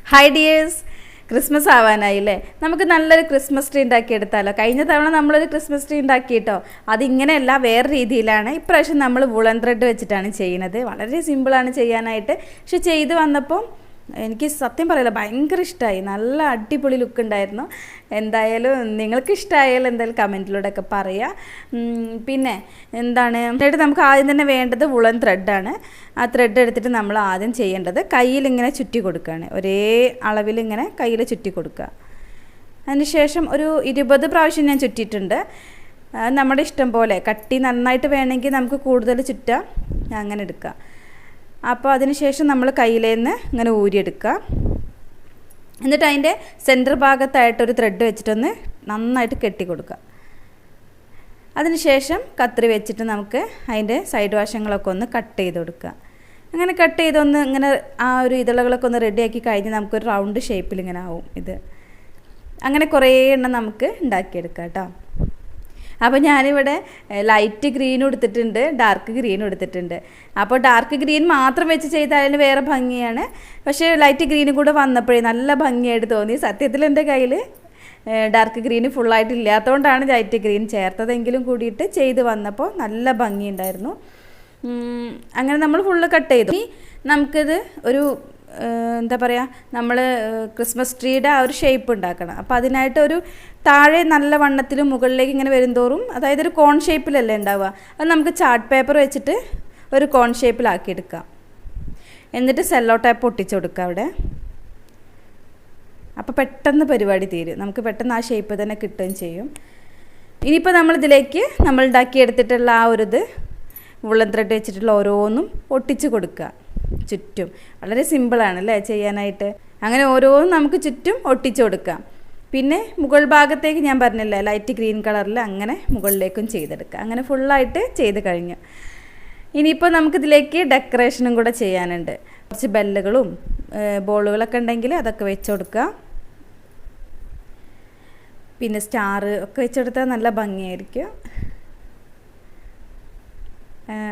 Hi dears, Christmas ആവാനായില്ലേ? നമുക്ക് നല്ലൊരു Christmas tree ഉണ്ടാക്കിയെടുത്താലോ? കഴിഞ്ഞ തവണ നമ്മളൊരു ക്രിസ്മസ് ട്രീ ഉണ്ടാക്കിയിട്ടോ, അതിങ്ങനെയല്ല, വേറെ രീതിയിലാണ്. ഇപ്രാവശ്യം നമ്മൾ വുളൻ ത്രെഡ് വെച്ചിട്ടാണ് ചെയ്യുന്നത്. വളരെ സിമ്പിളാണ് ചെയ്യാനായിട്ട്. പക്ഷെ ചെയ്ത് വന്നപ്പോൾ എനിക്ക് സത്യം പറയില്ല, ഭയങ്കര ഇഷ്ടമായി. നല്ല അടിപൊളി ലുക്ക് ഉണ്ടായിരുന്നു. എന്തായാലും നിങ്ങൾക്ക് ഇഷ്ടമായാലും എന്തായാലും കമൻറ്റിലൂടെ ഒക്കെ പറയുക. പിന്നെ എന്താണ് എന്നിട്ട് നമുക്ക് ആദ്യം തന്നെ വേണ്ടത് വുളൻ ത്രെഡാണ്. ആ ത്രെഡ് എടുത്തിട്ട് നമ്മൾ ആദ്യം ചെയ്യേണ്ടത് കയ്യിലിങ്ങനെ ചുറ്റി കൊടുക്കുകയാണ്. ഒരേ അളവിലിങ്ങനെ കയ്യിൽ ചുറ്റി കൊടുക്കുക. അതിനുശേഷം ഒരു 20 പ്രാവശ്യം ഞാൻ ചുറ്റിയിട്ടുണ്ട്. നമ്മുടെ ഇഷ്ടം പോലെ കട്ടി നന്നായിട്ട് വേണമെങ്കിൽ നമുക്ക് കൂടുതൽ ചുറ്റാം, അങ്ങനെ എടുക്കുക. അപ്പോൾ അതിനുശേഷം നമ്മൾ കയ്യിലേന്ന് ഇങ്ങനെ ഊരിയെടുക്കുക. എന്നിട്ട് അതിൻ്റെ സെൻറ്റർ ഭാഗത്തായിട്ടൊരു ത്രെഡ് വെച്ചിട്ടൊന്ന് നന്നായിട്ട് കെട്ടി കൊടുക്കുക. അതിനുശേഷം കത്രി വെച്ചിട്ട് നമുക്ക് അതിൻ്റെ സൈഡ് വശങ്ങളൊക്കെ ഒന്ന് കട്ട് ചെയ്ത് കൊടുക്കുക. അങ്ങനെ കട്ട് ചെയ്തൊന്ന് ഇങ്ങനെ ആ ഒരു ഇതളകളൊക്കെ ഒന്ന് റെഡിയാക്കി കഴിഞ്ഞ് നമുക്കൊരു റൗണ്ട് ഷേപ്പിൽ ഇങ്ങനെ ആവും ഇത്. അങ്ങനെ കുറേ എണ്ണം നമുക്ക് ഉണ്ടാക്കിയെടുക്കാം കേട്ടോ. അപ്പോൾ ഞാനിവിടെ ലൈറ്റ് ഗ്രീൻ എടുത്തിട്ടുണ്ട്, ഡാർക്ക് ഗ്രീൻ എടുത്തിട്ടുണ്ട്. അപ്പോൾ ഡാർക്ക് ഗ്രീൻ മാത്രം വെച്ച് ചെയ്താലും വേറെ ഭംഗിയാണ്. പക്ഷേ ലൈറ്റ് ഗ്രീനും കൂടെ വന്നപ്പോഴേ നല്ല ഭംഗിയായിട്ട് തോന്നി. സത്യത്തിൽ എൻ്റെ കയ്യിൽ ഡാർക്ക് ഗ്രീൻ ഫുള്ളായിട്ട് ഇല്ലാത്തതുകൊണ്ടാണ് ലൈറ്റ് ഗ്രീൻ ചേർത്തതെങ്കിലും കൂടിയിട്ട് ചെയ്ത് വന്നപ്പോൾ നല്ല ഭംഗിയുണ്ടായിരുന്നു. അങ്ങനെ നമ്മൾ ഫുള്ള് കട്ട് ചെയ്തു. നമുക്കിത് ഒരു എന്താ പറയുക, നമ്മൾ ക്രിസ്മസ് ട്രീയുടെ ആ ഒരു ഷേപ്പ് ഉണ്ടാക്കണം. അപ്പോൾ അതിനായിട്ട് ഒരു താഴെ നല്ല വണ്ണത്തിലും മുകളിലേക്ക് ഇങ്ങനെ വരുംതോറും, അതായത് ഒരു കോൺ ഷേപ്പിലല്ലേ ഉണ്ടാവുക, അത് നമുക്ക് ചാർട്ട് പേപ്പർ വെച്ചിട്ട് ഒരു കോൺ ഷേപ്പിലാക്കിയെടുക്കാം. എന്നിട്ട് സെല്ലോ ടാപ്പ് ഒട്ടിച്ചു കൊടുക്കുക അവിടെ. അപ്പോൾ പെട്ടെന്ന് പരിപാടി തീരും, നമുക്ക് പെട്ടെന്ന് ആ ഷേപ്പ് തന്നെ കിട്ടുകയും ചെയ്യും. ഇനിയിപ്പോൾ നമ്മളിതിലേക്ക് നമ്മൾ ഉണ്ടാക്കിയെടുത്തിട്ടുള്ള ആ ഒരു വുളൻ ത്രെഡ് വെച്ചിട്ടുള്ള ഓരോന്നും ഒട്ടിച്ച് കൊടുക്കുക ചുറ്റും. വളരെ സിമ്പിളാണ് അല്ലേ ചെയ്യാനായിട്ട്. അങ്ങനെ ഓരോന്നും നമുക്ക് ചുറ്റും ഒട്ടിച്ചു കൊടുക്കാം. പിന്നെ മുകൾ ഭാഗത്തേക്ക് ഞാൻ പറഞ്ഞില്ലേ ലൈറ്റ് ഗ്രീൻ കളറിൽ, അങ്ങനെ മുകളിലേക്കും ചെയ്തെടുക്കുക. അങ്ങനെ ഫുള്ളായിട്ട് ചെയ്ത് കഴിഞ്ഞു. ഇനിയിപ്പോൾ നമുക്കിതിലേക്ക് ഡെക്കറേഷനും കൂടെ ചെയ്യാനുണ്ട്. കുറച്ച് ബെല്ലുകളും ബോളുകളൊക്കെ ഉണ്ടെങ്കിൽ അതൊക്കെ വെച്ച് കൊടുക്കുക. പിന്നെ സ്റ്റാർ ഒക്കെ വെച്ചെടുത്താൽ നല്ല ഭംഗിയായിരിക്കും.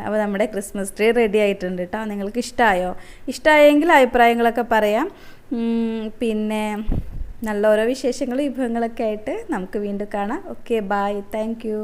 അപ്പോൾ നമ്മുടെ ക്രിസ്മസ് ട്രീ റെഡി ആയിട്ടുണ്ട് കേട്ടോ. നിങ്ങൾക്ക് ഇഷ്ടമായോ? ഇഷ്ടമായെങ്കിൽ അഭിപ്രായങ്ങളൊക്കെ പറയാം. പിന്നെ നല്ല ഓരോ വിശേഷങ്ങളും വിഭവങ്ങളൊക്കെ ആയിട്ട് നമുക്ക് വീണ്ടും കാണാം. Okay, bye, thank U.